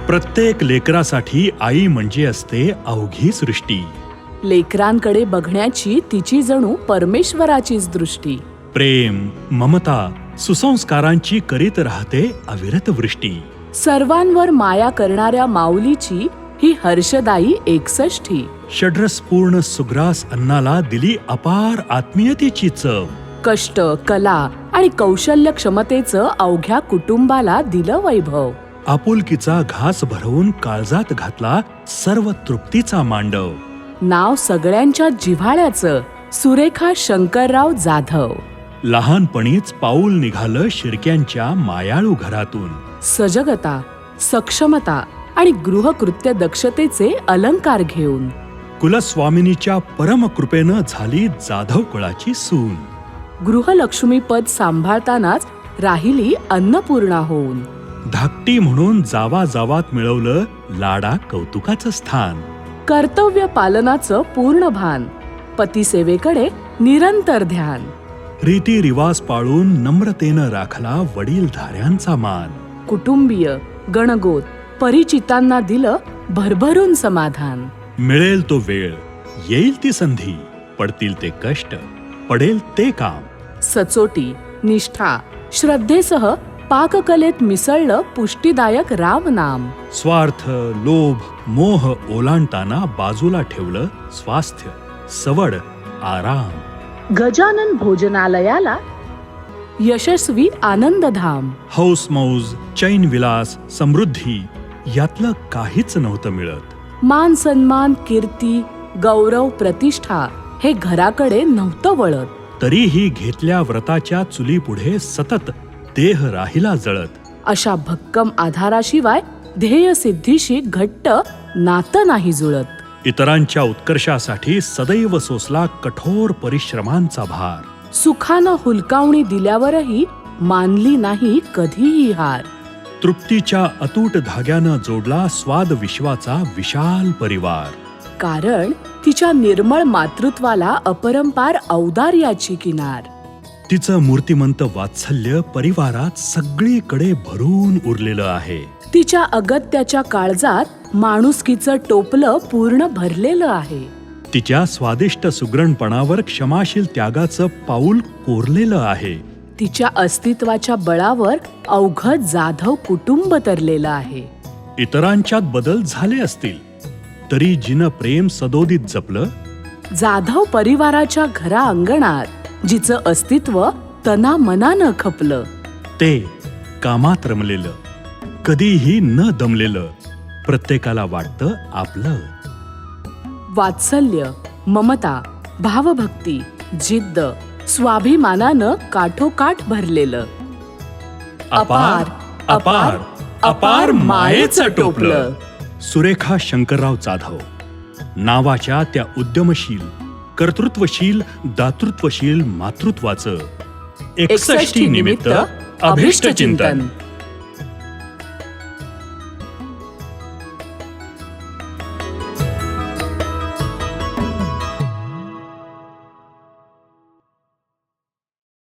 प्रत्येक लेकरासाठी आई म्हणजे असते अवघी सृष्टी. लेकरांकडे बघण्याची तिची जणू परमेश्वराचीच दृष्टी. प्रेम, ममता, सुसंस्कारांची करीत राहते अविरत वृष्टी. सर्वांवर माया करणाऱ्या माऊलीची ही हर्षदायी 61. षड्रसपूर्ण सुग्रास अन्नाला दिली अपार आत्मीयतेची चव. कष्ट, कला आणि कौशल्य क्षमतेचं अवघ्या कुटुंबाला दिलं वैभव. आपुलकीचा घास भरवून काळजात घातला सर्व तृप्तीचा मांडव. नाव सगळ्यांच्या जिव्हाळ्याचं सुरेखा शंकरराव जाधव. लहानपणीच पाऊल निघालं शिर्क्यांच्या मायाळू घरातून. सजगता, सक्षमता आणि गृहकृत्य दक्षतेचे अलंकार घेऊन कुलस्वामिनीच्या परमकृपेनं झाली जाधव कुळाची सून. गृहलक्ष्मी पद सांभाळतानाच राहिली अन्नपूर्णा होऊन. धाकटी म्हणून जावाजावात मिळवलं लाडा कौतुकाचं स्थान. कर्तव्य पालनाचं पूर्ण भान, पतिसेवेकडे निरंतर ध्यान. रीतिरिवाज पाळून नम्रतेनं राखला वडीलधाऱ्यांचा मान. कुटुंबीय, गणगोत, परिचितांना दिलं भरभरून समाधान. मिळेल तो वेळ, येईल ती संधी, पडतील ते कष्ट, पडेल ते काम. सचोटी, निष्ठा, श्रद्धेसह पाककलेत मिसळलं पुष्टीदायक रामनाम. स्वार्थ, लोभ, मोह ओलांडताना बाजूला ठेवलं स्वास्थ्य, सवड, आराम. गजानन भोजनालयाला यशस्वी आनंदधाम. हौसमौज, चैन विलास, समृद्धी यातलं काहीच नव्हतं मिळत. मान सन्मान, कीर्ती, गौरव, प्रतिष्ठा हे घराकडे नव्हतं वळत. तरीही घेतल्या व्रताच्या चुलीपुढे सतत देह राहिला जळत. अशा भक्कम आधाराशिवाय ध्येय सिद्धीशी घट्ट नातं नाही जुळत. इतरांच्या उत्कर्षासाठी सदैव सोसला कठोर परिश्रमांचा भार. सुखानं हुलकावणी दिल्यावरही मानली नाही कधीही हार. तृप्तीच्या अतूट धाग्यानं जोडला स्वाद विश्वाचा विशाल परिवार. कारण तिच्या निर्मळ मातृत्वाला अपरंपार औदार्याची किनार. तिचं मूर्तिमंत वात्सल्य परिवारात सगळीकडे भरून उरलेलं आहे. तिच्या अगत्याच्या काळजात माणुसकीचं टोपलं पूर्ण भरलेलं आहे. तिच्या स्वादिष्ट सुगरणपणावर क्षमाशील त्यागाचं पाऊल कोरलेलं आहे. तिच्या अस्तित्वाच्या बळावर अवघड जाधव कुटुंब तरलेलं आहे. इतरांच्यात बदल झाले असतील तरी जिनं प्रेम सदोदित जपलं, जाधव परिवाराच्या घरा अंगणात जिचं अस्तित्व तना मनानं खपलं, ते कामात रमलेलं, कधीही न दमलेलं, प्रत्येकाला वाटतं आपलं. वात्सल्य, ममता, भावभक्ती, जिद्द, स्वाभिमानानं काठोकाठ भरलेलं. अपार अपार अपार मायेचं टोपलं. सुरेखा शंकरराव जाधव नावाच्या त्या उद्यमशील, कर्तृत्वशील, दातृत्वशील मातृत्वाचं 61 निमित्त अभिष्ट चिंतन.